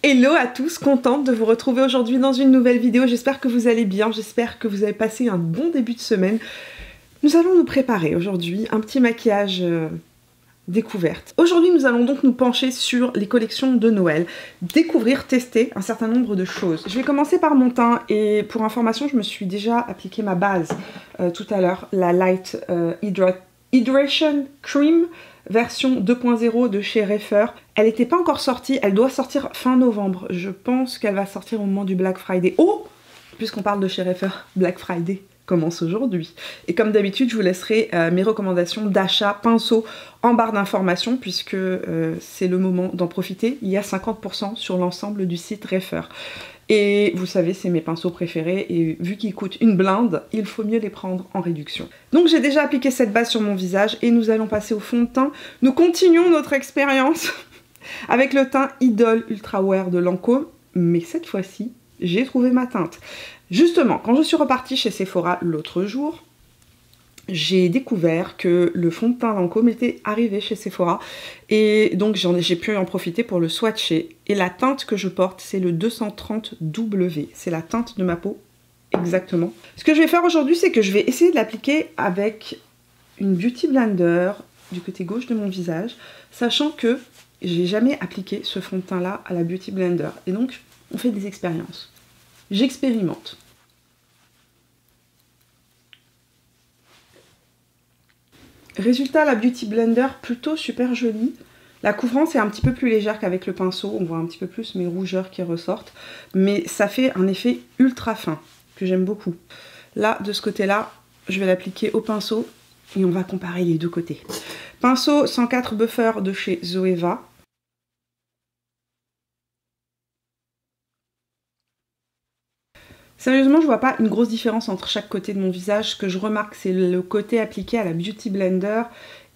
Hello à tous, contente de vous retrouver aujourd'hui dans une nouvelle vidéo. J'espère que vous allez bien, j'espère que vous avez passé un bon début de semaine. Nous allons nous préparer aujourd'hui un petit maquillage découverte. Aujourd'hui nous allons donc nous pencher sur les collections de Noël, découvrir, tester un certain nombre de choses. Je vais commencer par mon teint et pour information je me suis déjà appliqué ma base tout à l'heure, la Light Hydration Cream version 2.0 de chez Reifer. Elle n'était pas encore sortie, elle doit sortir fin novembre. Je pense qu'elle va sortir au moment du Black Friday. Oh! Puisqu'on parle de chez Reifer, Black Friday commence aujourd'hui. Et comme d'habitude, je vous laisserai mes recommandations d'achat pinceau en barre d'informations puisque c'est le moment d'en profiter. Il y a 50% sur l'ensemble du site Reifer. Et vous savez, c'est mes pinceaux préférés et vu qu'ils coûtent une blinde, il faut mieux les prendre en réduction. Donc j'ai déjà appliqué cette base sur mon visage et nous allons passer au fond de teint. Nous continuons notre expérience avec le teint Idol Ultra Wear de Lancôme, mais cette fois-ci, j'ai trouvé ma teinte. Justement, quand je suis repartie chez Sephora l'autre jour, j'ai découvert que le fond de teint Lancôme était arrivé chez Sephora et donc j'ai pu en profiter pour le swatcher. Et la teinte que je porte, c'est le 230W. C'est la teinte de ma peau, exactement. Ce que je vais faire aujourd'hui, c'est que je vais essayer de l'appliquer avec une Beauty Blender du côté gauche de mon visage, sachant que j'ai jamais appliqué ce fond de teint là à la Beauty Blender. Et donc, on fait des expériences. J'expérimente. Résultat, la Beauty Blender, plutôt super jolie. La couvrance est un petit peu plus légère qu'avec le pinceau. On voit un petit peu plus mes rougeurs qui ressortent. Mais ça fait un effet ultra fin, que j'aime beaucoup. Là, de ce côté-là, je vais l'appliquer au pinceau et on va comparer les deux côtés. Pinceau 104 Buffer de chez Zoeva. Sérieusement, je vois pas une grosse différence entre chaque côté de mon visage. Ce que je remarque, c'est le côté appliqué à la Beauty Blender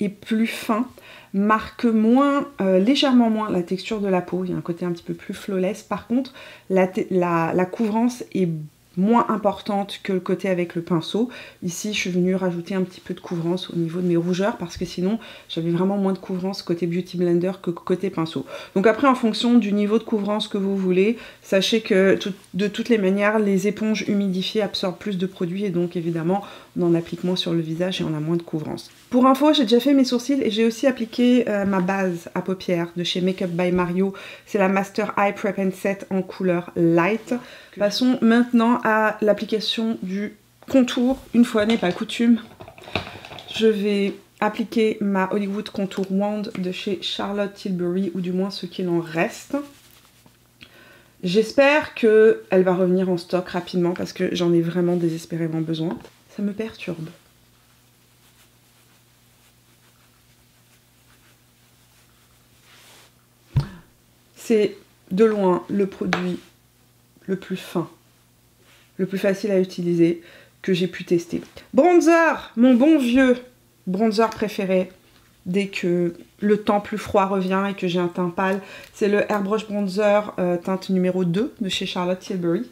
est plus fin, marque moins, légèrement moins la texture de la peau. Il y a un côté un petit peu plus flawless. Par contre, la couvrance est moins importante que le côté avec le pinceau. Ici, je suis venue rajouter un petit peu de couvrance au niveau de mes rougeurs parce que sinon, j'avais vraiment moins de couvrance côté Beauty Blender que côté pinceau. Donc après, en fonction du niveau de couvrance que vous voulez, sachez que de toutes les manières, les éponges humidifiées absorbent plus de produits et donc évidemment, on en applique moins sur le visage et on a moins de couvrance. Pour info, j'ai déjà fait mes sourcils et j'ai aussi appliqué ma base à paupières de chez Makeup by Mario. C'est la Master Eye Prep and Set en couleur light. Passons maintenant à l'application du contour. Une fois n'est pas coutume, je vais appliquer ma Hollywood Contour Wand de chez Charlotte Tilbury, ou du moins ce qu'il en reste. J'espère qu'elle va revenir en stock rapidement parce que j'en ai vraiment désespérément besoin. Ça me perturbe. C'est de loin le produit le plus fin, le plus facile à utiliser que j'ai pu tester. Bronzer, mon bon vieux bronzer préféré dès que le temps plus froid revient et que j'ai un teint pâle, c'est le Airbrush Bronzer teinte numéro 2 de chez Charlotte Tilbury,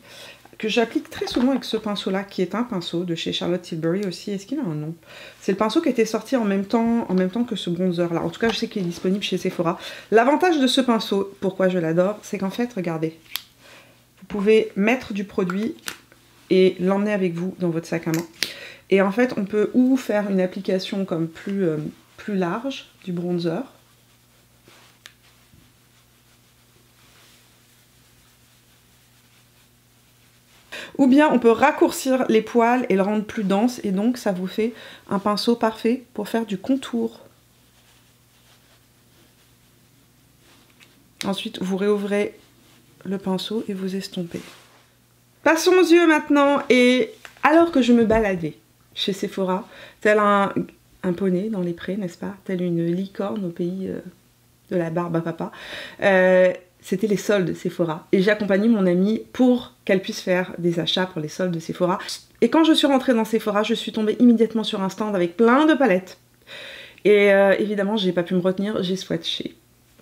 que j'applique très souvent avec ce pinceau-là, qui est un pinceau de chez Charlotte Tilbury aussi. Est-ce qu'il a un nom? C'est le pinceau qui était sorti en même temps que ce bronzer-là. En tout cas, je sais qu'il est disponible chez Sephora. L'avantage de ce pinceau, pourquoi je l'adore, c'est qu'en fait, regardez, vous pouvez mettre du produit et l'emmener avec vous dans votre sac à main. Et en fait, on peut ou faire une application comme plus large du bronzer, ou bien on peut raccourcir les poils et le rendre plus dense et donc ça vous fait un pinceau parfait pour faire du contour. Ensuite, vous réouvrez le pinceau et vous estompez. Passons aux yeux maintenant. Et alors que je me baladais chez Sephora, tel un poney dans les prés, n'est-ce pas? Tel une licorne au pays de la barbe à papa. C'était les soldes Sephora. Et j'ai accompagné mon amie pour qu'elle puisse faire des achats pour les soldes de Sephora. Et quand je suis rentrée dans Sephora, je suis tombée immédiatement sur un stand avec plein de palettes. Et évidemment, j'ai pas pu me retenir, j'ai swatché.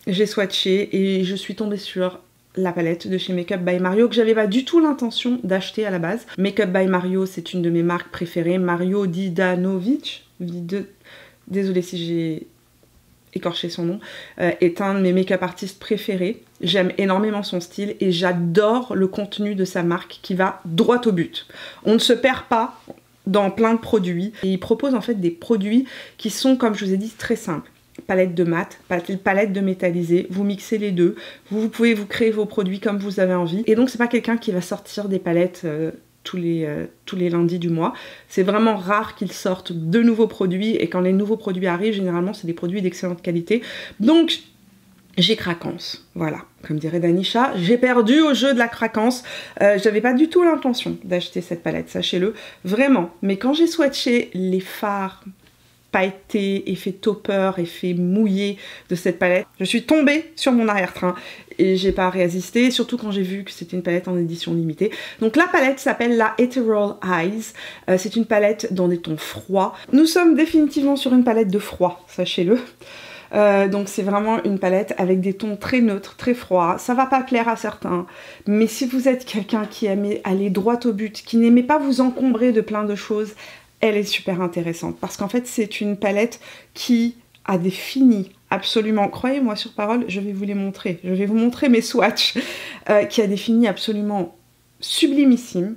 J'ai swatché et je suis tombée sur la palette de chez Makeup by Mario que j'avais pas du tout l'intention d'acheter à la base. Makeup by Mario, c'est une de mes marques préférées. Mario Didanovic. Désolée si j'ai écorcher son nom, est un de mes make-up artistes préférés. J'aime énormément son style et j'adore le contenu de sa marque qui va droit au but. On ne se perd pas dans plein de produits. Et il propose en fait des produits qui sont, comme je vous ai dit, très simples. Palette de mat, palette de métallisé, vous mixez les deux, vous pouvez vous créer vos produits comme vous avez envie. Et donc c'est pas quelqu'un qui va sortir des palettes tous les lundis du mois. C'est vraiment rare qu'ils sortent de nouveaux produits et quand les nouveaux produits arrivent, généralement c'est des produits d'excellente qualité. Donc j'ai craquance, voilà, comme dirait Danisha, j'ai perdu au jeu de la craquance. J'avais pas du tout l'intention d'acheter cette palette, sachez-le, vraiment. Mais quand j'ai swatché les fards pailletés, effet topper, effet mouillé de cette palette, je suis tombée sur mon arrière-train et j'ai pas résisté, surtout quand j'ai vu que c'était une palette en édition limitée. Donc la palette s'appelle la Ethereal Eyes, c'est une palette dans des tons froids. Nous sommes définitivement sur une palette de froid, sachez-le. Donc c'est vraiment une palette avec des tons très neutres, très froids. Ça va pas plaire à certains, mais si vous êtes quelqu'un qui aime aller droit au but, qui n'aimait pas vous encombrer de plein de choses, elle est super intéressante parce qu'en fait c'est une palette qui a des finis absolument, croyez-moi sur parole, je vais vous les montrer, je vais vous montrer mes swatchs, qui a des finis absolument sublimissimes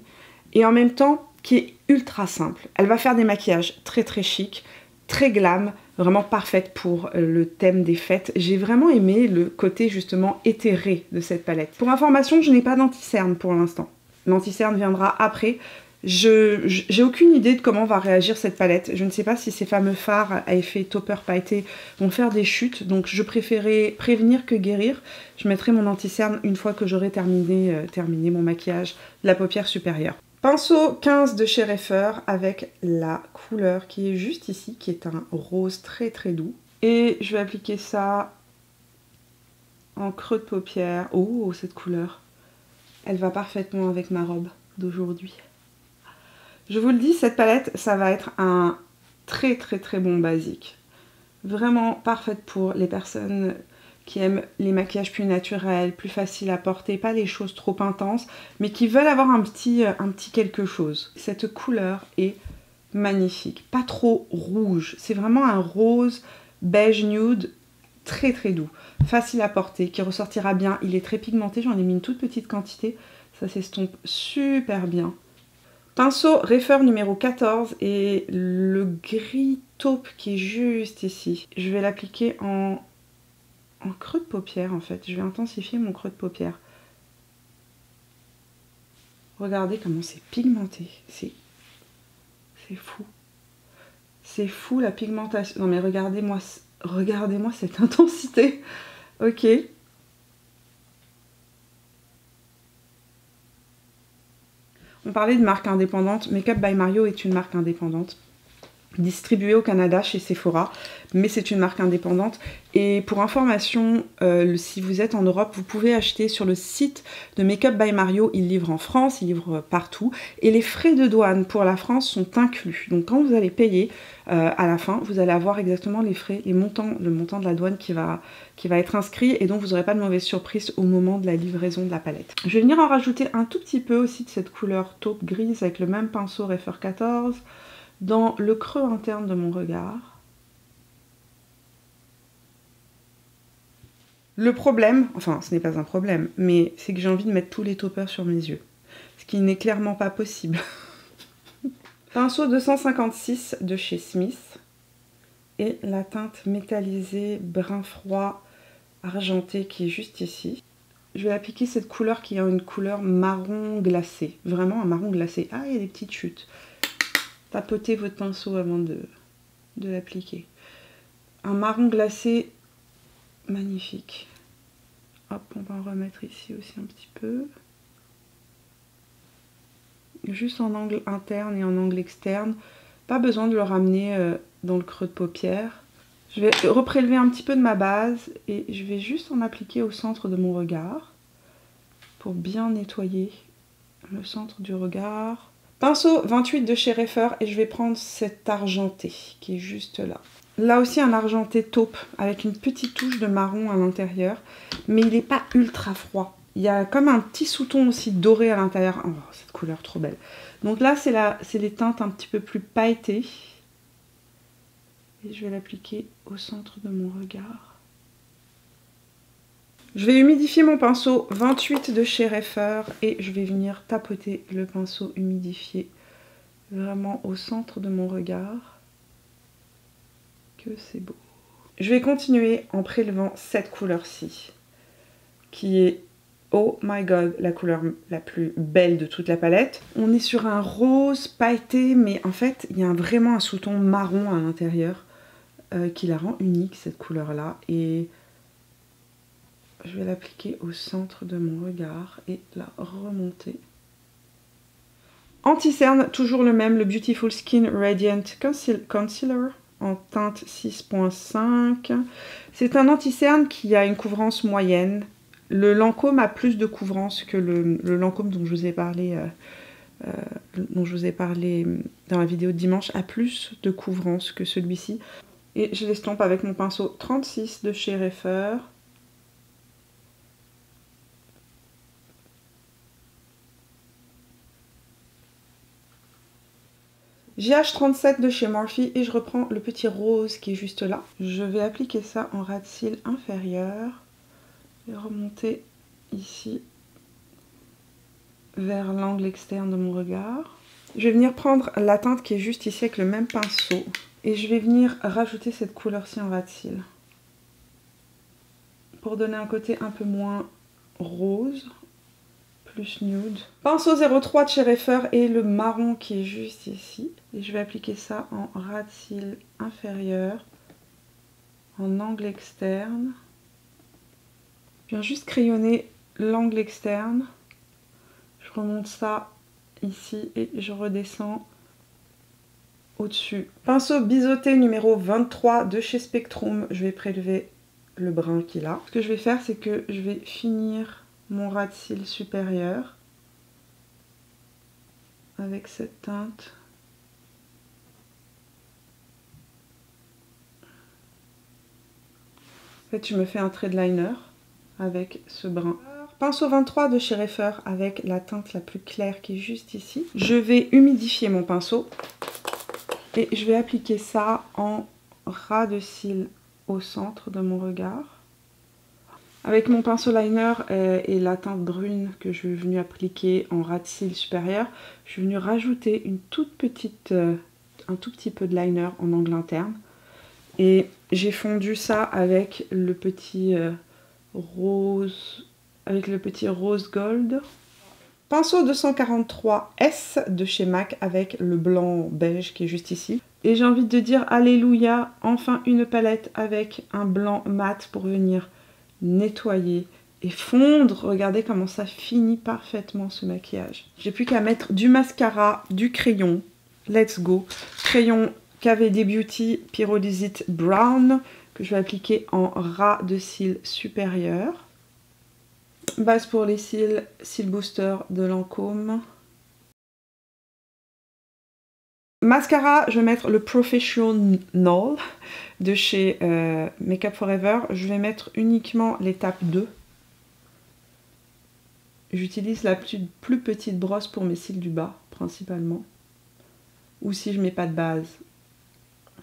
et en même temps qui est ultra simple. Elle va faire des maquillages très très chic, très glam, vraiment parfaite pour le thème des fêtes. J'ai vraiment aimé le côté justement éthéré de cette palette. Pour information, je n'ai pas d'anti-cerne pour l'instant. L'anti-cerne viendra après. J'ai aucune idée de comment va réagir cette palette. Je ne sais pas si ces fameux fards à effet topper pailleté vont faire des chutes. Donc je préférais prévenir que guérir. Je mettrai mon anti-cerne une fois que j'aurai terminé mon maquillage de la paupière supérieure. Pinceau 15 de chez Reifer avec la couleur qui est juste ici, qui est un rose très très doux. Et je vais appliquer ça en creux de paupière. Oh, cette couleur, elle va parfaitement avec ma robe d'aujourd'hui. Je vous le dis, cette palette, ça va être un très très très bon basique. Vraiment parfaite pour les personnes qui aiment les maquillages plus naturels, plus faciles à porter, pas les choses trop intenses, mais qui veulent avoir un petit quelque chose. Cette couleur est magnifique, pas trop rouge, c'est vraiment un rose beige nude très très doux, facile à porter, qui ressortira bien. Il est très pigmenté, j'en ai mis une toute petite quantité, ça s'estompe super bien. Pinceau Reifer numéro 14 et le gris taupe qui est juste ici. Je vais l'appliquer en creux de paupière en fait. Je vais intensifier mon creux de paupière. Regardez comment c'est pigmenté. C'est fou. C'est fou la pigmentation. Non mais regardez-moi cette intensité. Ok. On parlait de marque indépendante. Make Up by Mario est une marque indépendante, distribuée au Canada chez Sephora, mais c'est une marque indépendante. Et pour information, si vous êtes en Europe, vous pouvez acheter sur le site de Make Up by Mario. Ils livrent en France, ils livrent partout. Et les frais de douane pour la France sont inclus. Donc quand vous allez payer à la fin, vous allez avoir exactement les frais, le montant de la douane qui va être inscrit. Et donc vous n'aurez pas de mauvaise surprise au moment de la livraison de la palette. Je vais venir en rajouter un tout petit peu aussi de cette couleur taupe grise avec le même pinceau Reifer 14 dans le creux interne de mon regard. Le problème, enfin ce n'est pas un problème, mais c'est que j'ai envie de mettre tous les toppers sur mes yeux. Ce qui n'est clairement pas possible. Pinceau 256 de chez Smith. Et la teinte métallisée brun froid argenté qui est juste ici. Je vais appliquer cette couleur qui a une couleur marron glacé. Vraiment un marron glacé. Ah, il y a des petites chutes. Tapotez votre pinceau avant de l'appliquer. Un marron glacé magnifique. Hop, on va en remettre ici aussi un petit peu. Juste en angle interne et en angle externe. Pas besoin de le ramener dans le creux de paupière. Je vais reprélever un petit peu de ma base et je vais juste en appliquer au centre de mon regard pour bien nettoyer le centre du regard. Pinceau 28 de chez Reifer et je vais prendre cet argenté qui est juste là. Là aussi un argenté taupe avec une petite touche de marron à l'intérieur, mais il n'est pas ultra froid. Il y a comme un petit sous-ton aussi doré à l'intérieur. Oh, cette couleur trop belle. Donc là c'est les teintes un petit peu plus pailletées. Et je vais l'appliquer au centre de mon regard. Je vais humidifier mon pinceau 28 de chez Reifer et je vais venir tapoter le pinceau humidifié vraiment au centre de mon regard. Que c'est beau. Je vais continuer en prélevant cette couleur-ci, qui est, oh my god, la couleur la plus belle de toute la palette. On est sur un rose pailleté, mais en fait, il y a vraiment un sous-ton marron à l'intérieur qui la rend unique, cette couleur-là. Et je vais l'appliquer au centre de mon regard et la remonter. Anti-cerne, toujours le même, le Beautiful Skin Radiant Concealer en teinte 6.5. C'est un anti-cerne qui a une couvrance moyenne. Le Lancôme a plus de couvrance que le Lancôme dont je vous ai parlé dans la vidéo de dimanche, a plus de couvrance que celui-ci. Et je l'estompe avec mon pinceau 36 de chez Reifer. GH37 de chez Morphe et je reprends le petit rose qui est juste là. Je vais appliquer ça en ras de cils inférieur et remonter ici vers l'angle externe de mon regard. Je vais venir prendre la teinte qui est juste ici avec le même pinceau et je vais venir rajouter cette couleur-ci en ras de cils pour donner un côté un peu moins rose. Plus nude. Pinceau 03 de chez Reifer et le marron qui est juste ici. Et je vais appliquer ça en ras de cils inférieur, en angle externe. Je viens juste crayonner l'angle externe. Je remonte ça ici et je redescends au-dessus. Pinceau biseauté numéro 23 de chez Spectrum. Je vais prélever le brun qu'il a. Ce que je vais faire, c'est que je vais finir mon ras de cils supérieur avec cette teinte. En fait, je me fais un trait de liner avec ce brun. Pinceau 23 de chez Reifer avec la teinte la plus claire qui est juste ici. Je vais humidifier mon pinceau et je vais appliquer ça en ras de cils au centre de mon regard. Avec mon pinceau liner et la teinte brune que je suis venue appliquer en ras de cils supérieur, je suis venue rajouter un tout petit peu de liner en angle interne. Et j'ai fondu ça avec le petit rose gold. Pinceau 243S de chez MAC avec le blanc beige qui est juste ici. Et j'ai envie de dire alléluia, enfin une palette avec un blanc mat pour venir nettoyer et fondre. Regardez comment ça finit parfaitement ce maquillage. J'ai plus qu'à mettre du mascara, du crayon. Let's go. Crayon KVD Beauty Pyrolysis Brown que je vais appliquer en ras de cils supérieur. Base pour les cils, Cils Booster de Lancôme. Mascara, je vais mettre le Professional de chez Makeup Forever. Je vais mettre uniquement l'étape 2. J'utilise la plus petite brosse pour mes cils du bas, principalement. Ou si je mets pas de base.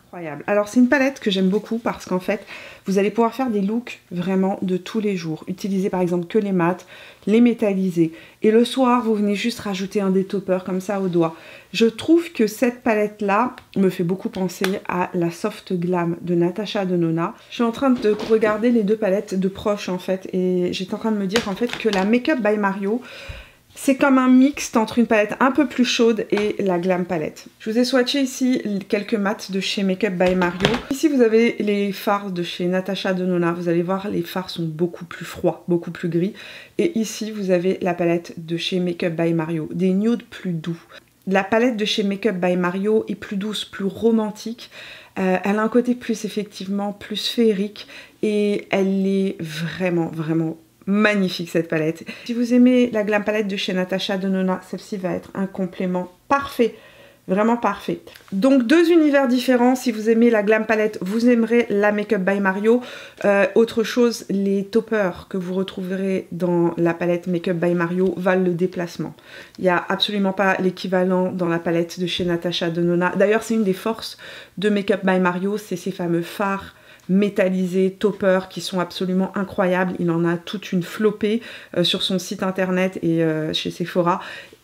Incroyable. Alors c'est une palette que j'aime beaucoup parce qu'en fait, vous allez pouvoir faire des looks vraiment de tous les jours. Utiliser par exemple que les mats, les métalliser. Et le soir, vous venez juste rajouter un détopper comme ça au doigt. Je trouve que cette palette-là me fait beaucoup penser à la Soft Glam de Natasha Denona. Je suis en train de regarder les deux palettes de proche en fait. Et j'étais en train de me dire en fait que la Makeup by Mario, c'est comme un mixte entre une palette un peu plus chaude et la Glam palette. Je vous ai swatché ici quelques mats de chez Makeup by Mario. Ici vous avez les fards de chez Natasha Denona. Vous allez voir, les fards sont beaucoup plus froids, beaucoup plus gris. Et ici vous avez la palette de chez Makeup by Mario. Des nudes plus doux. La palette de chez Makeup by Mario est plus douce, plus romantique. Elle a un côté plus effectivement, plus féerique. Et elle est vraiment magnifique cette palette. Si vous aimez la Glam palette de chez Natasha Denona, celle-ci va être un complément parfait Vraiment parfait. Donc 2 univers différents. Si vous aimez la Glam Palette, vous aimerez la Makeup by Mario. Autre chose, les toppers que vous retrouverez dans la palette Makeup by Mario valent le déplacement. Il n'y a absolument pas l'équivalent dans la palette de chez Natasha Denona. D'ailleurs, c'est une des forces de Makeup by Mario, c'est ces fameux fards métallisés, toppers qui sont absolument incroyables. Il en a toute une flopée sur son site internet et chez Sephora.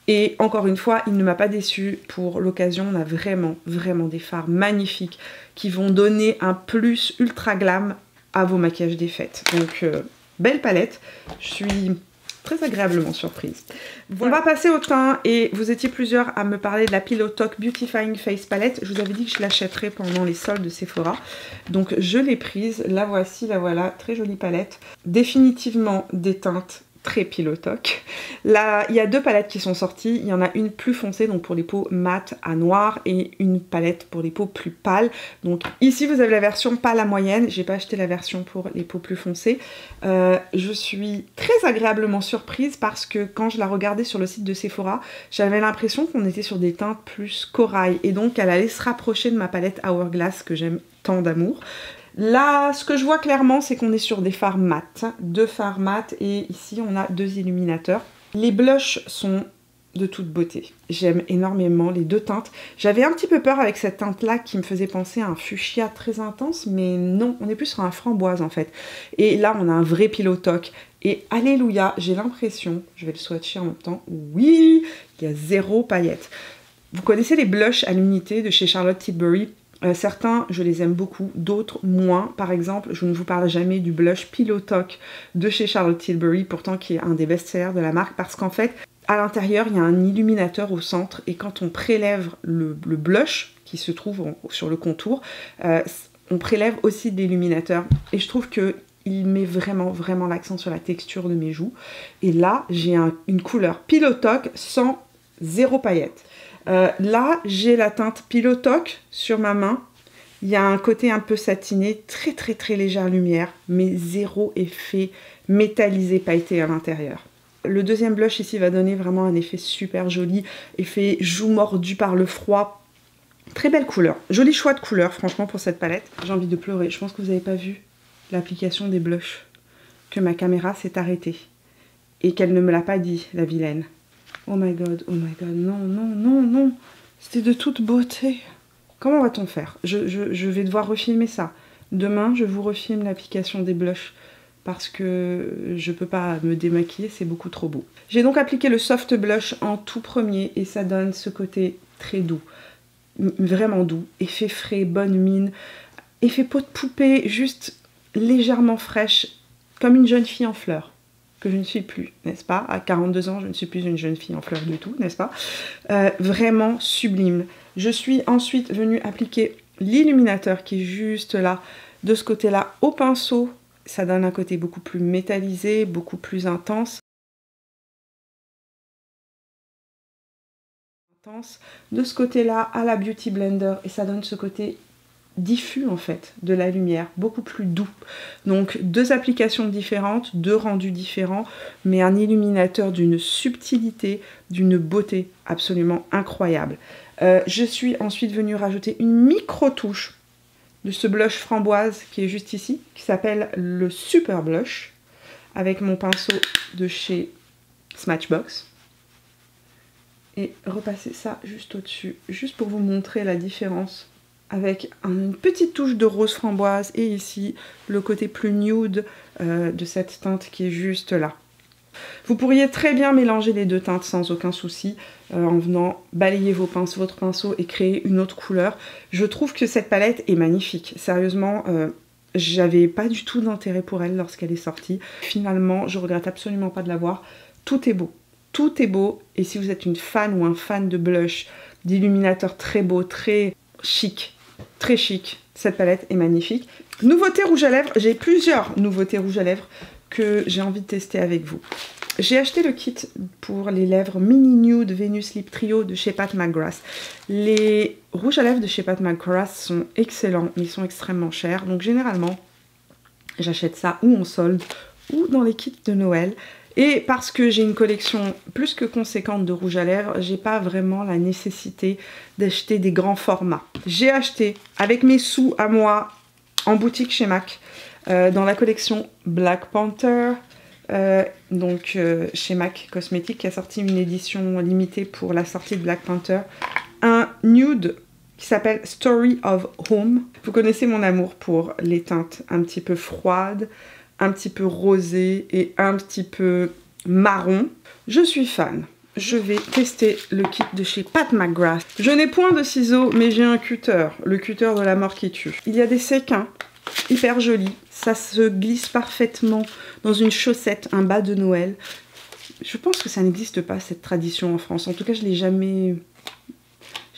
Et encore une fois, il ne m'a pas déçu. Pour l'occasion, on a vraiment des fards magnifiques qui vont donner un plus ultra glam à vos maquillages des fêtes. Donc, belle palette. Je suis très agréablement surprise. Voilà. On va passer au teint et vous étiez plusieurs à me parler de la Pillow Talk Beautifying Face Palette. Je vous avais dit que je l'achèterais pendant les soldes de Sephora. Donc, je l'ai prise. La voici, la voilà. Très jolie palette. Définitivement des teintes très Pillow Talk. Là, il y a 2 palettes qui sont sorties. Il y en a une plus foncée, donc pour les peaux mat à noir, et une palette pour les peaux plus pâles. Donc ici, vous avez la version pâle à moyenne. J'ai pas acheté la version pour les peaux plus foncées. Je suis très agréablement surprise parce que quand je la regardais sur le site de Sephora, j'avais l'impression qu'on était sur des teintes plus corail. Et donc, elle allait se rapprocher de ma palette Hourglass que j'aime tant d'amour. Là, ce que je vois clairement, c'est qu'on est sur des fards mat, 2 fards mat, et ici on a 2 illuminateurs. Les blushs sont de toute beauté. J'aime énormément les 2 teintes. J'avais un petit peu peur avec cette teinte-là qui me faisait penser à un fuchsia très intense, mais non, on est plus sur un framboise en fait. Et là, on a un vrai Pillow Talk. Et alléluia, j'ai l'impression, je vais le swatcher en même temps, oui, il y a 0 paillettes. Vous connaissez les blushs à l'unité de chez Charlotte Tilbury? Certains, je les aime beaucoup, d'autres moins. Par exemple, je ne vous parle jamais du blush Pillow Talk de chez Charlotte Tilbury, pourtant qui est un des best-sellers de la marque, parce qu'en fait, à l'intérieur, il y a un illuminateur au centre, et quand on prélève le blush qui se trouve sur le contour, on prélève aussi de l'illuminateur. Et je trouve que il met vraiment l'accent sur la texture de mes joues. Et là, j'ai une couleur Pillow Talk sans 0 paillettes. Là, j'ai la teinte Pillow Talk sur ma main. Il y a un côté un peu satiné, très légère lumière, mais 0 effet métallisé pailleté à l'intérieur. Le deuxième blush ici va donner vraiment un effet super joli, effet joue mordu par le froid. Très belle couleur, joli choix de couleur franchement pour cette palette. J'ai envie de pleurer, je pense que vous n'avez pas vu l'application des blushs, que ma caméra s'est arrêtée et qu'elle ne me l'a pas dit, la vilaine. Oh my god, non, c'était de toute beauté. Comment va-t-on faire? Je vais devoir refilmer ça. Demain, je vous refilme l'application des blushs parce que je peux pas me démaquiller, c'est beaucoup trop beau. J'ai donc appliqué le soft blush en tout premier et ça donne ce côté très doux, vraiment doux, effet frais, bonne mine, effet peau de poupée, juste légèrement fraîche, comme une jeune fille en fleurs. Que je ne suis plus, n'est-ce pas? À 42 ans, je ne suis plus une jeune fille en fleurs du tout, n'est-ce pas? Vraiment sublime. Je suis ensuite venue appliquer l'illuminateur qui est juste là, de ce côté-là, au pinceau. Ça donne un côté beaucoup plus métallisé, beaucoup plus intense. De ce côté-là, à la Beauty Blender, et ça donne ce côté diffus en fait de la lumière, beaucoup plus doux. Donc 2 applications différentes, 2 rendus différents, mais un illuminateur d'une subtilité, d'une beauté absolument incroyable. Je suis ensuite venue rajouter une micro touche de ce blush framboise qui est juste ici, qui s'appelle le Super Blush, avec mon pinceau de chez Smashbox. Et repasser ça juste au-dessus, juste pour vous montrer la différence avec une petite touche de rose framboise et ici le côté plus nude de cette teinte qui est juste là. Vous pourriez très bien mélanger les 2 teintes sans aucun souci en venant balayer votre pinceau et créer une autre couleur. Je trouve que cette palette est magnifique. Sérieusement, j'avais pas du tout d'intérêt pour elle lorsqu'elle est sortie. Finalement, je regrette absolument pas de l'avoir. Tout est beau. Tout est beau. Et si vous êtes une fan ou un fan de blush, d'illuminateur très beau, très chic, cette palette est magnifique. Nouveauté rouge à lèvres, j'ai plusieurs nouveautés rouge à lèvres que j'ai envie de tester avec vous. J'ai acheté le kit pour les lèvres Mini Nude Venus Lip Trio de chez Pat McGrath. Les rouges à lèvres de chez Pat McGrath sont excellents, mais ils sont extrêmement chers. Donc généralement, j'achète ça ou en solde ou dans les kits de Noël. Et parce que j'ai une collection plus que conséquente de rouge à lèvres, j'ai pas vraiment la nécessité d'acheter des grands formats. J'ai acheté avec mes sous à moi en boutique chez MAC, dans la collection Black Panther, chez MAC Cosmetics qui a sorti une édition limitée pour la sortie de Black Panther, un nude qui s'appelle Story of Home. Vous connaissez mon amour pour les teintes un petit peu froides, un petit peu rosées et un petit peu marron. Je suis fan. Je vais tester le kit de chez Pat McGrath. Je n'ai point de ciseaux, mais j'ai un cutter, le cutter de la mort qui tue. Il y a des séquins hyper jolis. Ça se glisse parfaitement dans une chaussette, un bas de Noël. Je pense que ça n'existe pas, cette tradition en France. En tout cas, je l'ai jamais...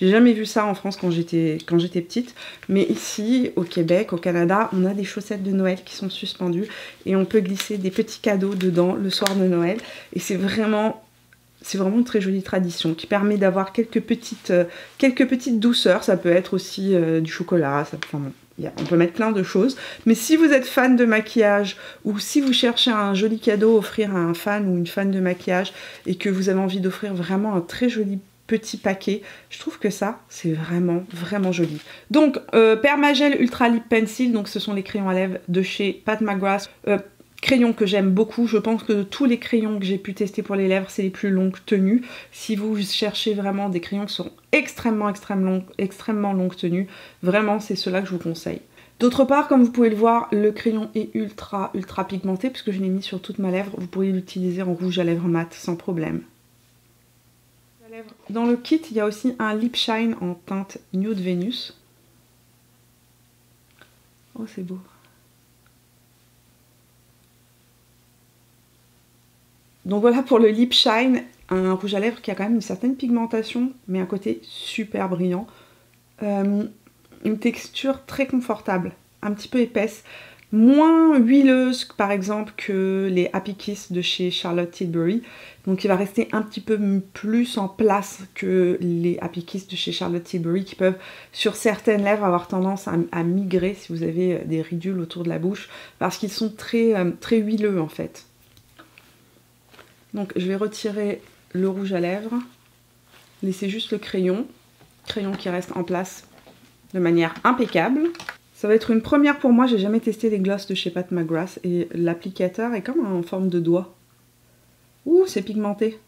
J'ai jamais vu ça en France quand j'étais petite. Mais ici, au Québec, au Canada, on a des chaussettes de Noël qui sont suspendues. Et on peut glisser des petits cadeaux dedans le soir de Noël. Et c'est vraiment une très jolie tradition qui permet d'avoir quelques petites douceurs. Ça peut être aussi du chocolat, enfin bon. On peut mettre plein de choses, mais si vous êtes fan de maquillage ou si vous cherchez un joli cadeau à offrir à un fan ou une fan de maquillage et que vous avez envie d'offrir vraiment un très joli petit paquet, je trouve que ça, c'est vraiment, vraiment joli. Donc, Permagel Ultra Lip Pencil, donc ce sont les crayons à lèvres de chez Pat McGrath. Crayons que j'aime beaucoup, je pense que de tous les crayons que j'ai pu tester pour les lèvres, c'est les plus longues tenues. Si vous cherchez vraiment des crayons qui sont extrêmement longue tenue, vraiment c'est ceux-là que je vous conseille. D'autre part, comme vous pouvez le voir, le crayon est ultra pigmenté puisque je l'ai mis sur toute ma lèvre. Vous pourriez l'utiliser en rouge à lèvres mat sans problème. Dans le kit, il y a aussi un lip shine en teinte Nude Venus. Oh, c'est beau. Donc voilà pour le lip shine, un rouge à lèvres qui a quand même une certaine pigmentation, mais un côté super brillant. Une texture très confortable, un petit peu épaisse, moins huileuse par exemple que les Happy Kiss de chez Charlotte Tilbury. Donc il va rester un petit peu plus en place que les Happy Kiss de chez Charlotte Tilbury qui peuvent sur certaines lèvres avoir tendance à migrer si vous avez des ridules autour de la bouche parce qu'ils sont très huileux en fait. Donc je vais retirer le rouge à lèvres, laisser juste le crayon qui reste en place de manière impeccable. Ça va être une première pour moi, j'ai jamais testé les glosses de chez Pat McGrath et l'applicateur est comme en forme de doigt. Ouh, c'est pigmenté.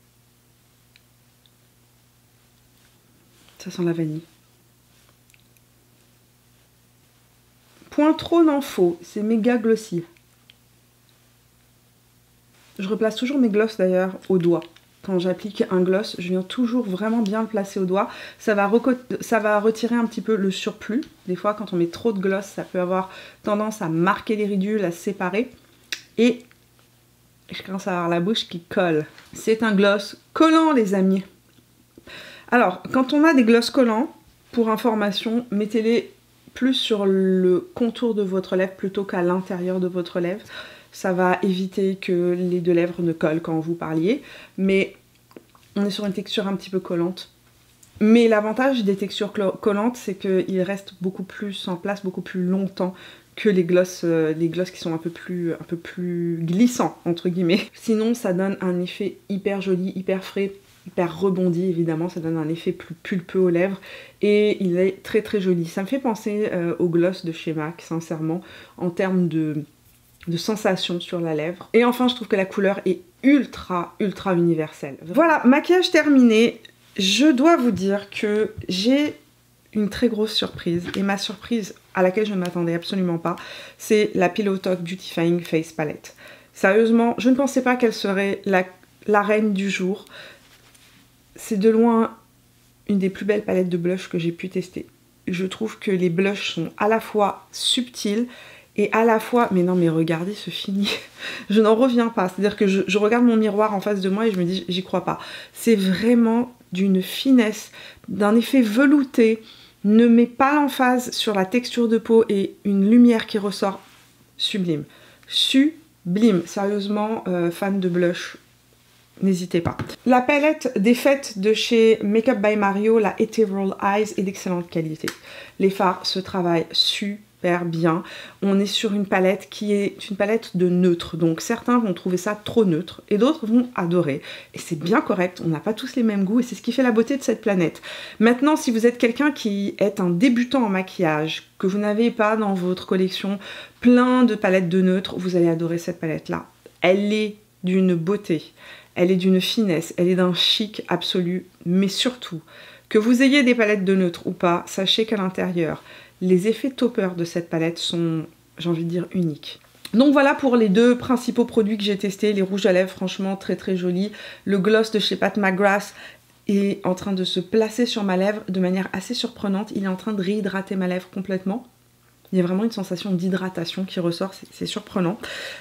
Ça sent la vanille. Point trop n'en faut, c'est méga glossy. Je replace toujours mes glosses d'ailleurs au doigt. Quand j'applique un gloss, je viens toujours vraiment bien le placer au doigt. Ça va retirer un petit peu le surplus. Des fois, quand on met trop de gloss, ça peut avoir tendance à marquer les ridules, à se séparer. Et je commence à avoir la bouche qui colle. C'est un gloss collant, les amis. Alors, quand on a des gloss collants, pour information, mettez-les plus sur le contour de votre lèvre plutôt qu'à l'intérieur de votre lèvre. Ça va éviter que les deux lèvres ne collent quand vous parliez. Mais on est sur une texture un petit peu collante. Mais l'avantage des textures collantes, c'est qu'ils restent beaucoup plus en place, beaucoup plus longtemps que les glosses qui sont un peu plus glissants, entre guillemets. Sinon, ça donne un effet hyper joli, hyper frais, hyper rebondi, évidemment. Ça donne un effet plus pulpeux aux lèvres. Et il est très joli. Ça me fait penser au gloss de chez MAC, sincèrement, en termes de sensation sur la lèvre. Et enfin, je trouve que la couleur est ultra universelle. Voilà, maquillage terminé. Je dois vous dire que j'ai une très grosse surprise. Et ma surprise à laquelle je ne m'attendais absolument pas, c'est la Pillow Talk Beautifying Face Palette. Sérieusement, je ne pensais pas qu'elle serait la reine du jour. C'est de loin une des plus belles palettes de blush que j'ai pu tester. Je trouve que les blushs sont à la fois subtils et à la fois, mais non mais regardez ce fini, je n'en reviens pas, c'est-à-dire que je regarde mon miroir en face de moi et je me dis j'y crois pas. C'est vraiment d'une finesse, d'un effet velouté, ne met pas l'emphase sur la texture de peau et une lumière qui ressort sublime. Sublime, sérieusement, fan de blush, n'hésitez pas. La palette des fêtes de chez Makeup by Mario, la Ethereal Eyes, est d'excellente qualité. Les fards se travaillent super super bien. On est sur une palette qui est une palette de neutre, donc certains vont trouver ça trop neutre et d'autres vont adorer. Et c'est bien correct, on n'a pas tous les mêmes goûts et c'est ce qui fait la beauté de cette planète. Maintenant, si vous êtes quelqu'un qui est un débutant en maquillage, que vous n'avez pas dans votre collection plein de palettes de neutres, vous allez adorer cette palette-là. Elle est d'une beauté, elle est d'une finesse, elle est d'un chic absolu, mais surtout, que vous ayez des palettes de neutres ou pas, sachez qu'à l'intérieur, les effets topper de cette palette sont, j'ai envie de dire, uniques. Donc voilà pour les deux principaux produits que j'ai testés, les rouges à lèvres, franchement très très jolis. Le gloss de chez Pat McGrath est en train de se placer sur ma lèvre de manière assez surprenante. Il est en train de réhydrater ma lèvre complètement. Il y a vraiment une sensation d'hydratation qui ressort, c'est surprenant.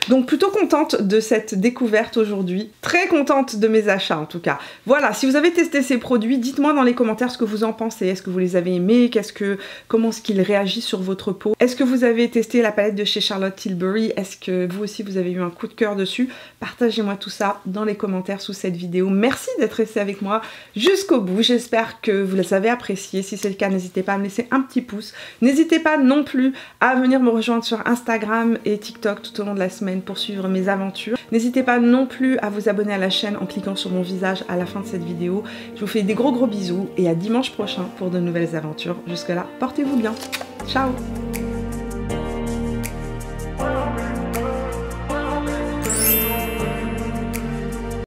Donc plutôt contente de cette découverte aujourd'hui. Très contente de mes achats en tout cas. Voilà, si vous avez testé ces produits, dites-moi dans les commentaires ce que vous en pensez. Est-ce que vous les avez aimés? Comment est-ce qu'ils réagissent sur votre peau? Est-ce que vous avez testé la palette de chez Charlotte Tilbury? Est-ce que vous aussi vous avez eu un coup de cœur dessus? Partagez-moi tout ça dans les commentaires sous cette vidéo. Merci d'être resté avec moi jusqu'au bout. J'espère que vous les avez appréciés. Si c'est le cas, n'hésitez pas à me laisser un petit pouce. N'hésitez pas non plus à venir me rejoindre sur Instagram et TikTok tout au long de la semaine pour suivre mes aventures. N'hésitez pas non plus à vous abonner à la chaîne en cliquant sur mon visage à la fin de cette vidéo. Je vous fais des gros bisous et à dimanche prochain pour de nouvelles aventures. Jusque là, portez-vous bien. Ciao!